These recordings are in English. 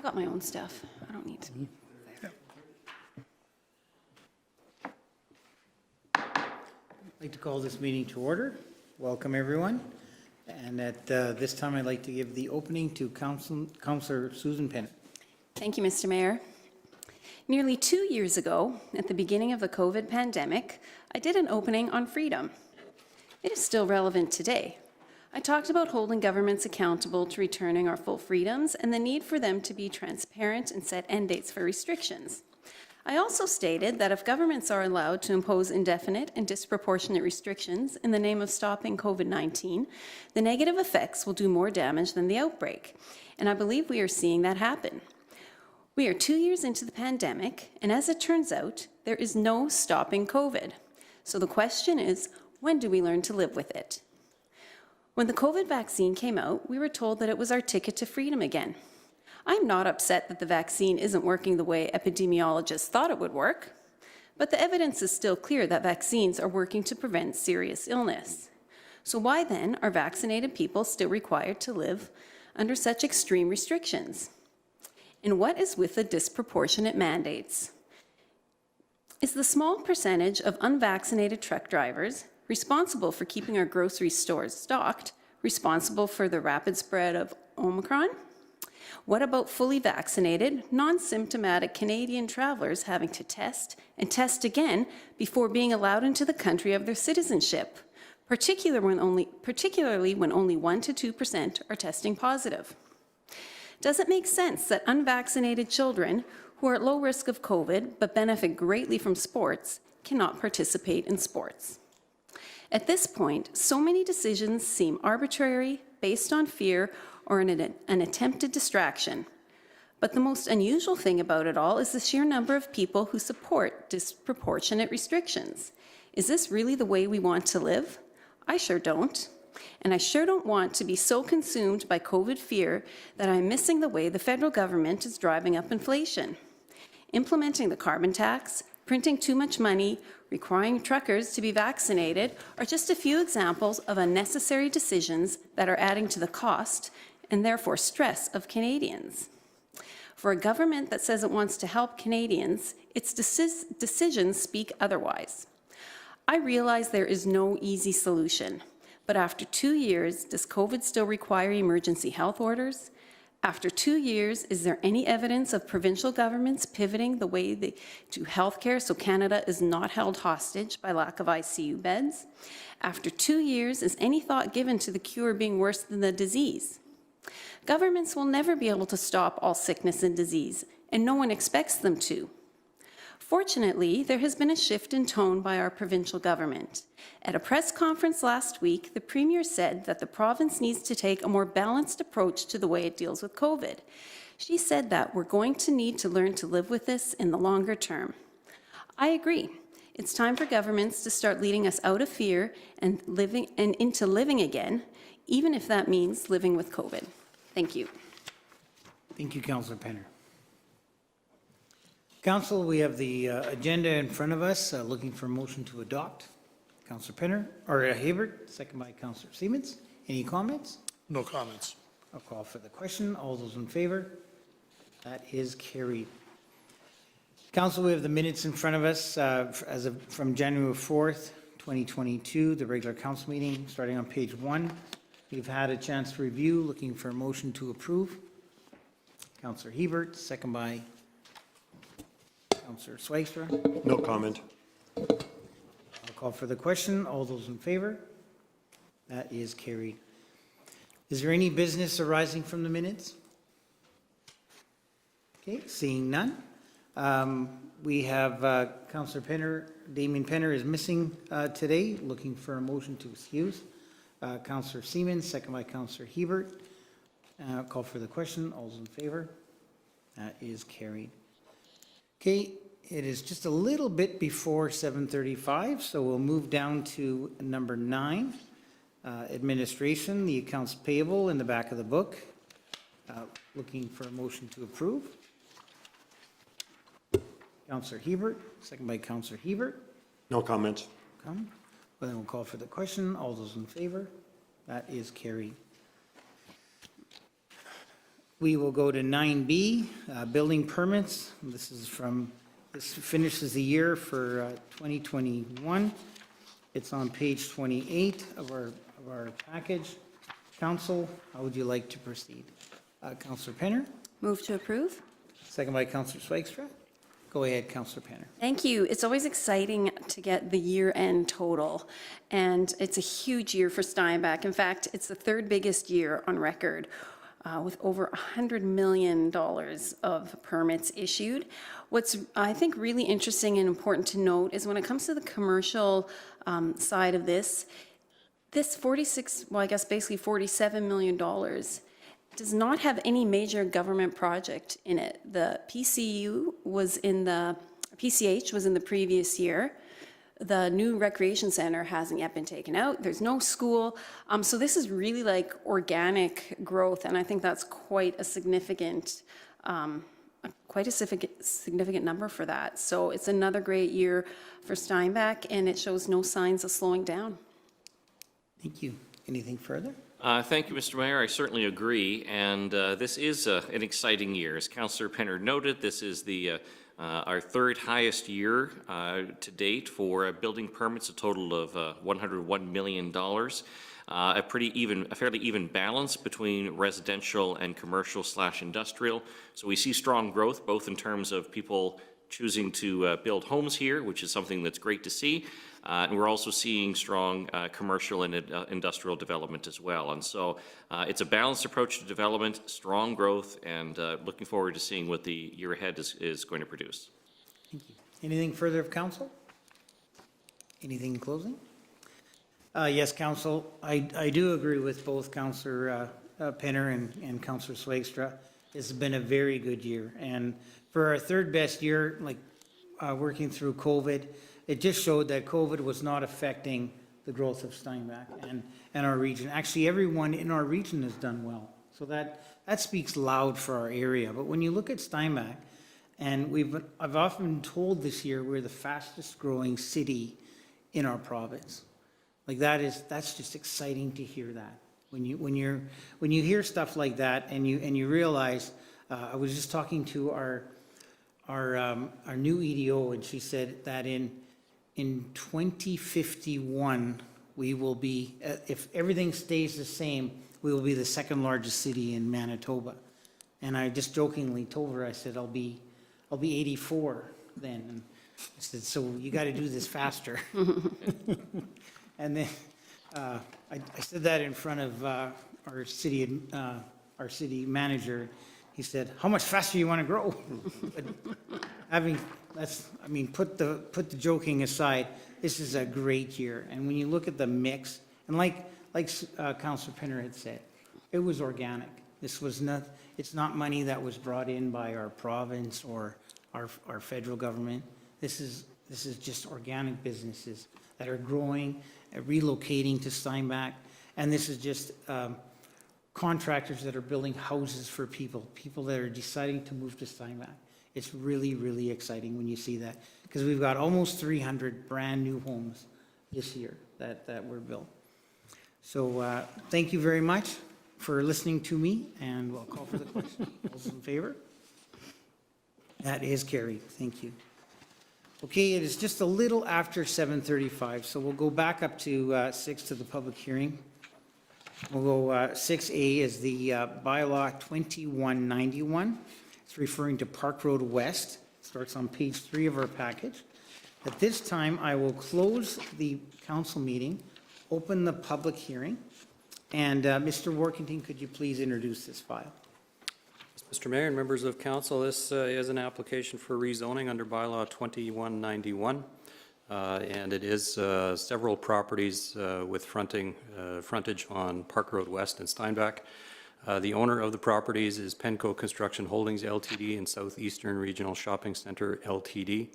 got my own stuff. I don't need to. I'd like to call this meeting to order. Welcome, everyone. And at this time, I'd like to give the opening to Councillor Susan Penner. Thank you, Mr. Mayor. Nearly 2 years ago, at the beginning of the COVID pandemic, I did an opening on freedom. It is still relevant today. I talked about holding governments accountable to returning our full freedoms and the need for them to be transparent and set end dates for restrictions. I also stated that if governments are allowed to impose indefinite and disproportionate restrictions in the name of stopping COVID-19, the negative effects will do more damage than the outbreak. And I believe we are seeing that happen. We are 2 years into the pandemic, and as it turns out, there is no stopping COVID. So the question is, when do we learn to live with it? When the COVID vaccine came out, we were told that it was our ticket to freedom again. I'm not upset that the vaccine isn't working the way epidemiologists thought it would work, but the evidence is still clear that vaccines are working to prevent serious illness. So why then are vaccinated people still required to live under such extreme restrictions? And what is with the disproportionate mandates? Is the small percentage of unvaccinated truck drivers responsible for keeping our grocery stores stocked responsible for the rapid spread of Omicron? What about fully vaccinated, non-symptomatic Canadian travelers having to test and test again before being allowed into the country of their citizenship, particularly when only 1 to 2% are testing positive? Does it make sense that unvaccinated children who are at low risk of COVID but benefit greatly from sports cannot participate in sports? At this point, so many decisions seem arbitrary, based on fear, or an attempted distraction. But the most unusual thing about it all is the sheer number of people who support disproportionate restrictions. Is this really the way we want to live? I sure don't. And I sure don't want to be so consumed by COVID fear that I'm missing the way the federal government is driving up inflation. Implementing the carbon tax, printing too much money, requiring truckers to be vaccinated are just a few examples of unnecessary decisions that are adding to the cost and therefore stress of Canadians. For a government that says it wants to help Canadians, its decisions speak otherwise. I realize there is no easy solution, but after 2 years, does COVID still require emergency health orders? After 2 years, is there any evidence of provincial governments pivoting the way they do healthcare so Canada is not held hostage by lack of ICU beds? After 2 years, is any thought given to the cure being worse than the disease? Governments will never be able to stop all sickness and disease, and no one expects them to. Fortunately, there has been a shift in tone by our provincial government. At a press conference last week, the Premier said that the province needs to take a more balanced approach to the way it deals with COVID. She said that we're going to need to learn to live with this in the longer term. I agree. It's time for governments to start leading us out of fear and into living again, even if that means living with COVID. Thank you. Thank you, Councillor Penner. Council, we have the agenda in front of us, looking for a motion to adopt. Councillor Penner, or Hebert, second by Councillor Siemens. Any comments? No comments. I'll call for the question. All those in favor? That is carried. Council, we have the minutes in front of us from January 4th, 2022, the regular council meeting, starting on page 1. We've had a chance to review, looking for a motion to approve. Councillor Hebert, second by Councillor Swykstra. No comment. I'll call for the question. All those in favor? That is carried. Is there any business arising from the minutes? Okay, seeing none. We have Councillor Penner, Damien Penner is missing today, looking for a motion to excuse. Councillor Siemens, second by Councillor Hebert. Call for the question. All those in favor? That is carried. Okay, it is just a little bit before 7:35, so we'll move down to number 9, administration, the accounts payable in the back of the book. Looking for a motion to approve. Councillor Hebert, second by Councillor Hebert. No comment. Well, then we'll call for the question. All those in favor? That is carried. We will go to 9B, building permits. This finishes the year for 2021. It's on page 28 of our package. Council, how would you like to proceed? Councillor Penner, Move to approve. second by Councillor Swigstra. Go ahead, Councillor Penner. Thank you. It's always exciting to get the year-end total, and it's a huge year for Steinbach. In fact, it's the third biggest year on record, with over $100 million of permits issued. What's, I think, really interesting and important to note is when it comes to the commercial side of this basically $47 million does not have any major government project in it. The PCH was in the previous year. The new recreation center hasn't yet been taken out. There's no school. So this is really like organic growth, and I think that's quite a significant number for that. So it's another great year for Steinbach, and it shows no signs of slowing down. Thank you. Anything further? Thank you, Mr. Mayor. I certainly agree, and this is an exciting year. As Councillor Penner noted, this is our third highest year to date for building permits, a total of $101 million. A fairly even balance between residential and commercial/industrial. So we see strong growth, both in terms of people choosing to build homes here, which is something that's great to see. And we're also seeing strong commercial and industrial development as well. And so it's a balanced approach to development, strong growth, and looking forward to seeing what the year ahead is going to produce. Thank you. Anything further of council? Anything in closing? Yes, council, I do agree with both Councillor Penner and Councillor Swigstra. This has been a very good year. And for our third best year, like working through COVID, it just showed that COVID was not affecting the growth of Steinbach and our region. Actually, everyone in our region has done well. So that speaks loud for our area. But when you look at Steinbach, and I've often been told this year we're the fastest growing city in our province. Like that's just exciting to hear that. When you hear stuff like that and you realize, I was just talking to our new EDO, and she said that in 2051 we will be, if everything stays the same, we will be the second largest city in Manitoba. And I just jokingly told her, I said, I'll be 84 then. And I said, so you got to do this faster. And then I said that in front of our city manager. He said, "How much faster you want to grow?" But put the joking aside. This is a great year, and when you look at the mix, and like Councillor Penner had said, it was organic. It's not money that was brought in by our province or our federal government. This is just organic businesses that are growing, relocating to Steinbach, and this is just contractors that are building houses for people that are deciding to move to Steinbach. It's really, really exciting when you see that, because we've got almost 300 brand new homes this year that were built. So thank you very much for listening to me, and we'll call for the question. All those in favor? That is carried. Thank you. Okay, it is just a little after 7:35, so we'll go back up to 6 to the public hearing. We'll go 6A is the Bylaw 2191. It's referring to Park Road West. It starts on page 3 of our package. At this time, I will close the council meeting, open the public hearing, and Mr. Workington, could you please introduce this file? Mr. Mayor and members of council, this is an application for rezoning under Bylaw 2191, and it is several properties with frontage on Park Road West in Steinbach. The owner of the properties is Penco Construction Holdings Ltd. and Southeastern Regional Shopping Center Ltd.,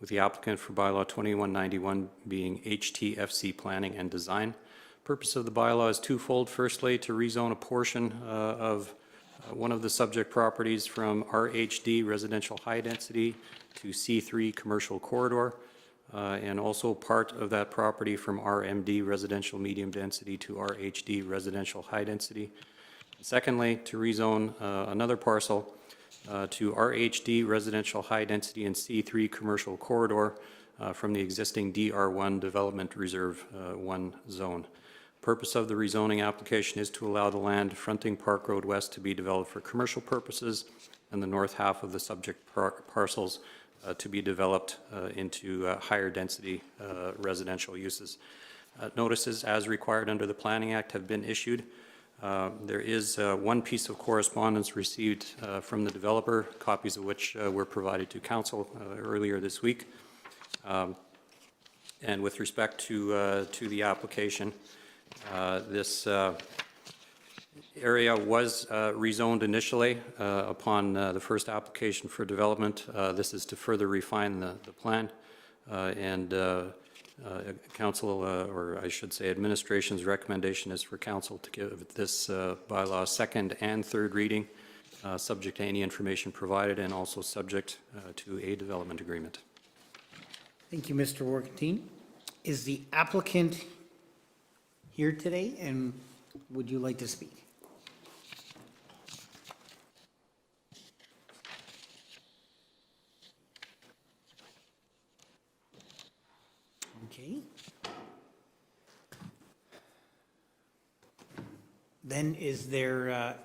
with the applicant for Bylaw 2191 being HTFC Planning and Design. Purpose of the bylaw is twofold. Firstly, to rezone a portion of one of the subject properties from RHD residential high density to C3 commercial corridor, and also part of that property from RMD residential medium density to RHD residential high density. Secondly, to rezone another parcel to RHD Residential High Density and C3 Commercial Corridor from the existing DR1 Development Reserve 1 zone. Purpose of the rezoning application is to allow the land fronting Park Road West to be developed for commercial purposes and the north half of the subject parcels to be developed into higher density residential uses. Notices as required under the Planning Act have been issued. There is one piece of correspondence received from the developer, copies of which were provided to council earlier this week. And with respect to the application, this area was rezoned initially upon the first application for development. This is to further refine the plan and council, or I should say administration's recommendation is for council to give this bylaw second and third reading, subject to any information provided and also subject to a development agreement. Thank you, Mr. Workentine. Is the applicant here today, and would you like to speak? Okay. Then is there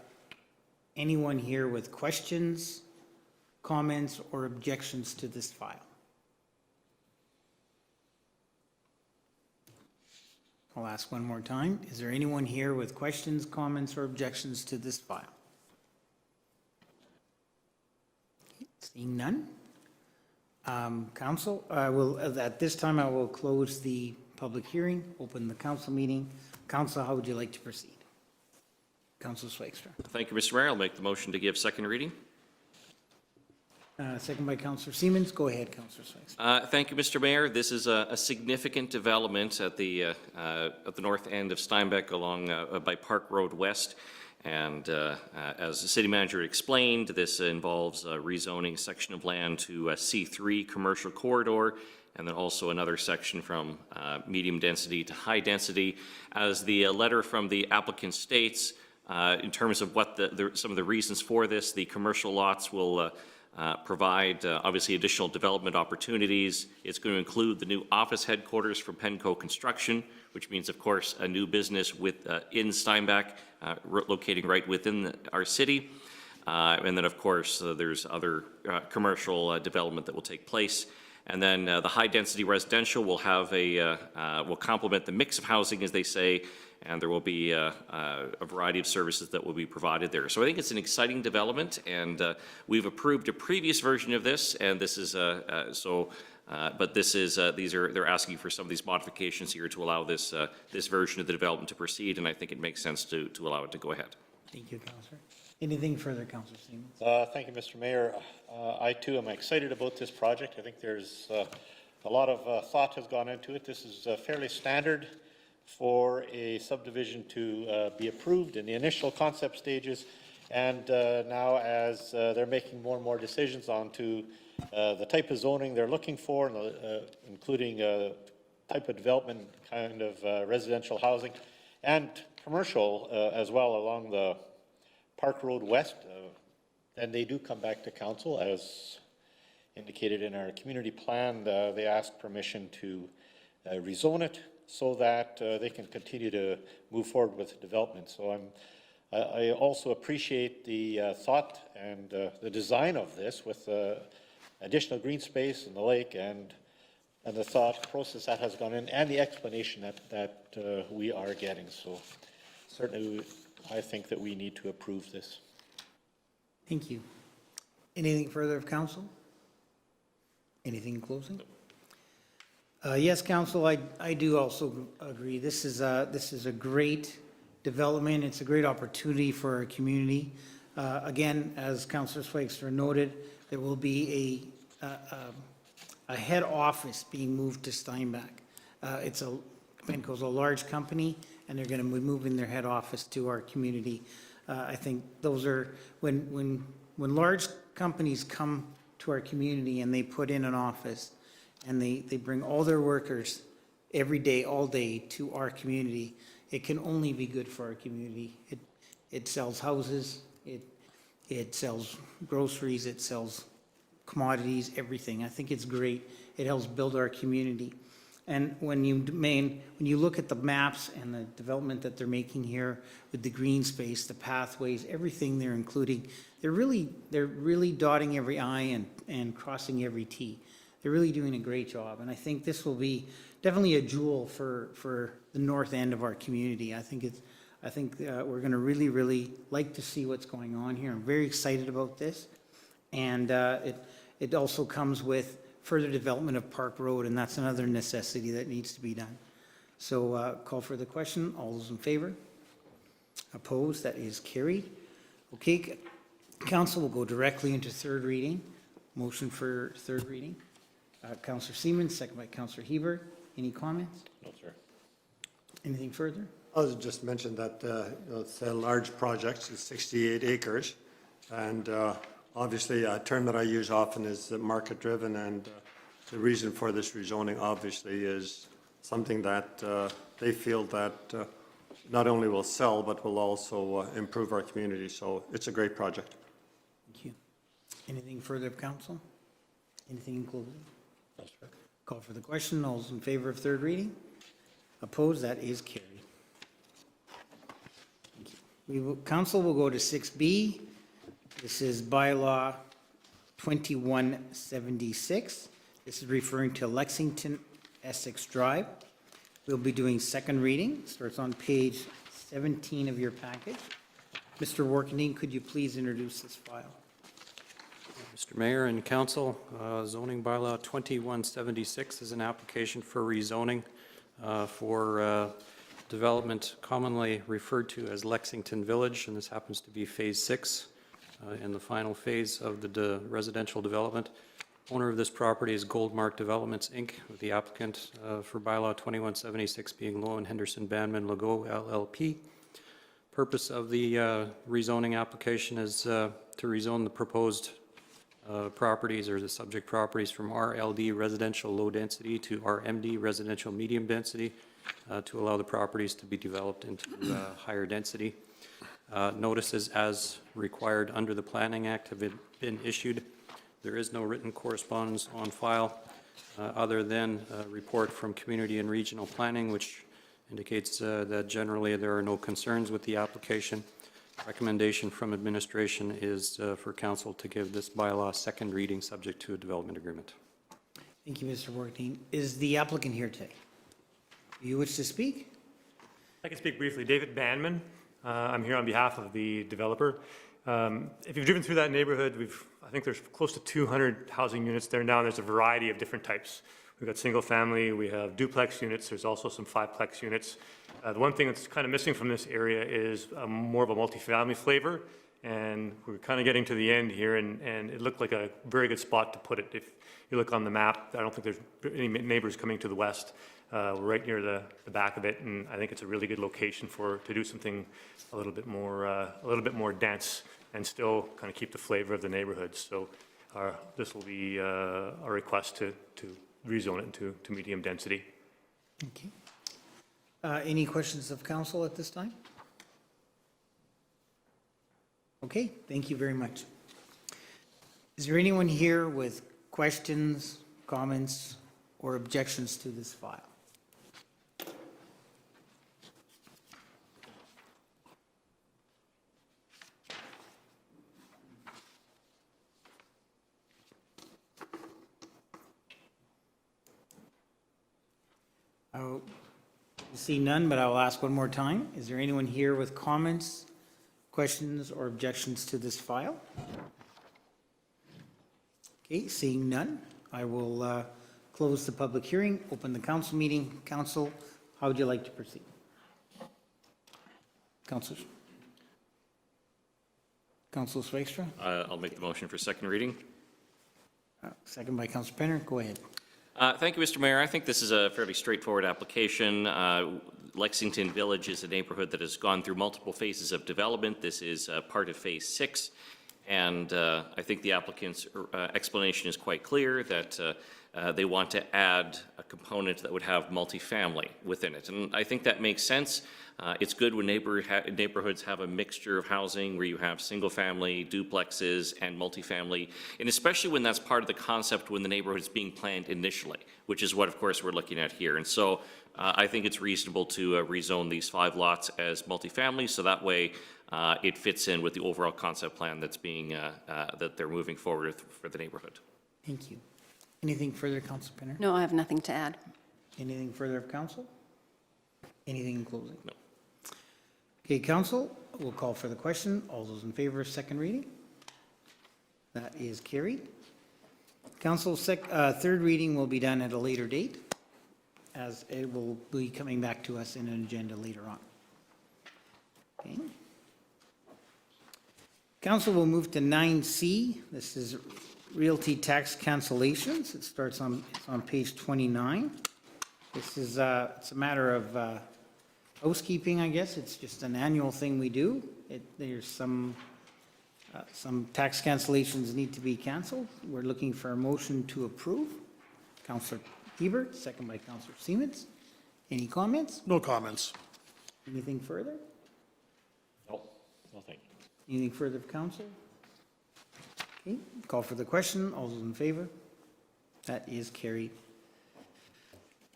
anyone here with questions, comments, or objections to this file? I'll ask one more time. Is there anyone here with questions, comments, or objections to this file? Okay, seeing none. Council, at this time, I will close the public hearing, open the council meeting. Council, how would you like to proceed? Councillor Swagstra. Thank you, Mr. Mayor. I'll make the motion to give second reading. Second by Councillor Siemens. Go ahead, Councillor Swagstra. Thank you, Mr. Mayor. This is a significant development at the north end of Steinbach along by Park Road West. And as the city manager explained, this involves rezoning a section of land to a C3 commercial corridor, and then also another section from medium density to high density. As the letter from the applicant states, in terms of what some of the reasons for this, the commercial lots will provide obviously additional development opportunities. It's going to include the new office headquarters for Penco Construction, which means, of course, a new business in Steinbach, locating right within our city. And then, of course, there's other commercial development that will take place. And then the high-density residential will have will complement the mix of housing, as they say, and there will be a variety of services that will be provided there. So I think it's an exciting development, and we've approved a previous version of this, and this is but this is they're asking for some of these modifications here to allow this this version of the development to proceed, and I think it makes sense to allow it to go ahead. Thank you, Councillor. Anything further, Councillor Siemens? Thank you, Mr. Mayor. I too am excited about this project. I think there's a lot of thought has gone into it. This is fairly standard for a subdivision to be approved in the initial concept stages, and now as they're making more and more decisions on to the type of zoning they're looking for, including type of development, kind of residential housing, and commercial as well along the Park Road West, and they do come back to council as indicated in our community plan. They ask permission to rezone it so that they can continue to move forward with development. So I also appreciate the thought and the design of this with additional green space in the lake and the thought process that has gone in and the explanation that we are getting. So certainly I think that we need to approve this. Thank you. Anything further of council? Anything in closing? Yes, council, I do also agree. This is a great development. It's a great opportunity for our community. Again, as Councillor Swagstra noted, there will be a head office being moved to Steinbach. Penco's a large company, and they're going to be moving their head office to our community. I think those are, when large companies come to our community and they put in an office and they bring all their workers every day, all day to our community, it can only be good for our community. It sells houses, it sells groceries, it sells commodities, everything. I think it's great. It helps build our community. And when you look at the maps and the development that they're making here with the green space, the pathways, everything they're including, they're really dotting every I and crossing every T. They're really doing a great job. And I think this will be definitely a jewel for the north end of our community. I think we're going to really like to see what's going on here. I'm very excited about this. And it also comes with further development of Park Road, and that's another necessity that needs to be done. So call for the question. All those in favor? Opposed? That is carried. Okay, council will go directly into third reading. Motion for third reading. Councillor Seaman, second by Councillor Hebert. Any comments? No, sir. Anything further? I'll just mention that it's a large project, it's 68 acres, and obviously a term that I use often is market-driven, and the reason for this rezoning obviously is something that they feel that not only will sell, but will also improve our community, so it's a great project. Thank you. Anything further of council? Anything in closing? No, sir. Call for the question. All those in favor of third reading? Opposed? That is carried. Council will go to 6B. This is Bylaw 2176. This is referring to Lexington, Essex Drive. We'll be doing second reading. Starts on page 17 of your package. Mr. Workendine, could you please introduce this file? Mr. Mayor and Council, zoning bylaw 2176 is an application for rezoning for development commonly referred to as Lexington Village, and this happens to be Phase 6 in the final phase of the residential development. Owner of this property is Goldmark Developments, Inc., with the applicant for bylaw 2176 being Low and Henderson Bandman Legault LLP. Purpose of the rezoning application is to rezone the proposed properties or the subject properties from RLD residential low density to RMD residential medium density to allow the properties to be developed into higher density. Notices as required under the Planning Act have been issued. There is no written correspondence on file other than a report from Community and Regional Planning, which indicates that generally there are no concerns with the application. Recommendation from administration is for council to give this bylaw second reading subject to a development agreement. Thank you, Mr. Workendine. Is the applicant here today? Do you wish to speak? I can speak briefly. David Bandman. I'm here on behalf of the developer. If you've driven through that neighborhood, I think there's close to 200 housing units there now, and there's a variety of different types. We've got single family, we have duplex units, there's also some fiveplex units. The one thing that's kind of missing from this area is more of a multifamily flavor, and we're kind of getting to the end here, and it looked like a very good spot to put it. If you look on the map, I don't think there's any neighbors coming to the west. We're right near the back of it, and I think it's a really good location to do something a little bit more dense and still kind of keep the flavor of the neighborhood. So this will be a request to rezone it to medium density. Okay. Any questions of council at this time? Okay, thank you very much. Is there anyone here with questions, comments, or objections to this file? I see none, but I'll ask one more time. Is there anyone here with comments, questions, or objections to this file? Okay, seeing none, I will close the public hearing, open the council meeting. Council, how would you like to proceed? Councillor Swagstra? I'll make the motion for second reading. Second by Councillor Penner. Go ahead. Thank you, Mr. Mayor. I think this is a fairly straightforward application. Lexington Village is a neighborhood that has gone through multiple phases of development. This is part of Phase 6, and I think the applicant's explanation is quite clear that they want to add a component that would have multifamily within it. And I think that makes sense. It's good when neighborhoods have a mixture of housing where you have single-family, duplexes, and multifamily, and especially when that's part of the concept when the neighborhood is being planned initially, which is what, of course, we're looking at here. And so I think it's reasonable to rezone these 5 lots as multifamily, so that way it fits in with the overall concept plan that's being, that they're moving forward with for the neighborhood. Thank you. Anything further, Councillor Pinner? No, I have nothing to add. Anything further of council? Anything in closing? No. Okay, council, we'll call for the question. All those in favor of second reading? That is carried. Council, third reading will be done at a later date, as it will be coming back to us in an agenda later on. Okay. Council will move to 9C. This is Realty tax cancellations. It starts on, it's on page 29. This is, it's a matter of housekeeping, I guess. It's just an annual thing we do. There's some tax cancellations need to be canceled. We're looking for a motion to approve. Councillor Hebert, second by Councillor Siemens. Any comments? No comments. Anything further? No, no, thank you. Anything further of council? Okay, call for the question. All those in favor? That is carried.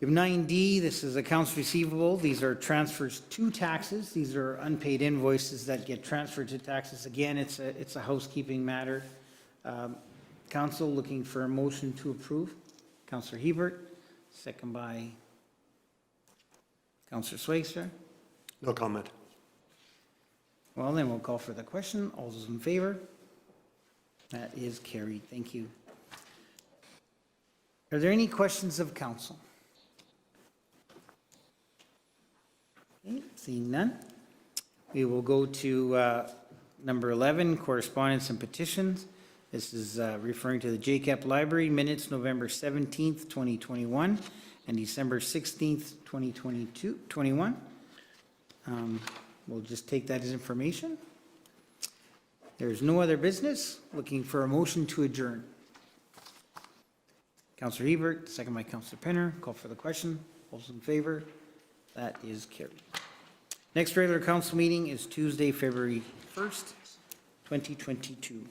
We have 9D, this is accounts receivable. These are transfers to taxes. These are unpaid invoices that get transferred to taxes. Again, it's a housekeeping matter. Council looking for a motion to approve. Councillor Hebert, second by Councillor Swaster. No comment. Well, then we'll call for the question. All those in favor? That is carried. Thank you. Are there any questions of council? Okay, seeing none, we will go to number 11, correspondence and petitions. This is referring to the Epp Library minutes, November 17th, 2021, and December 16th, 2021. We'll just take that as information. There's no other business. Looking for a motion to adjourn. Councillor Hebert, second by Councillor Pinner. Call for the question. All those in favor? That is carried. Next regular council meeting is Tuesday, February 1st, 2022.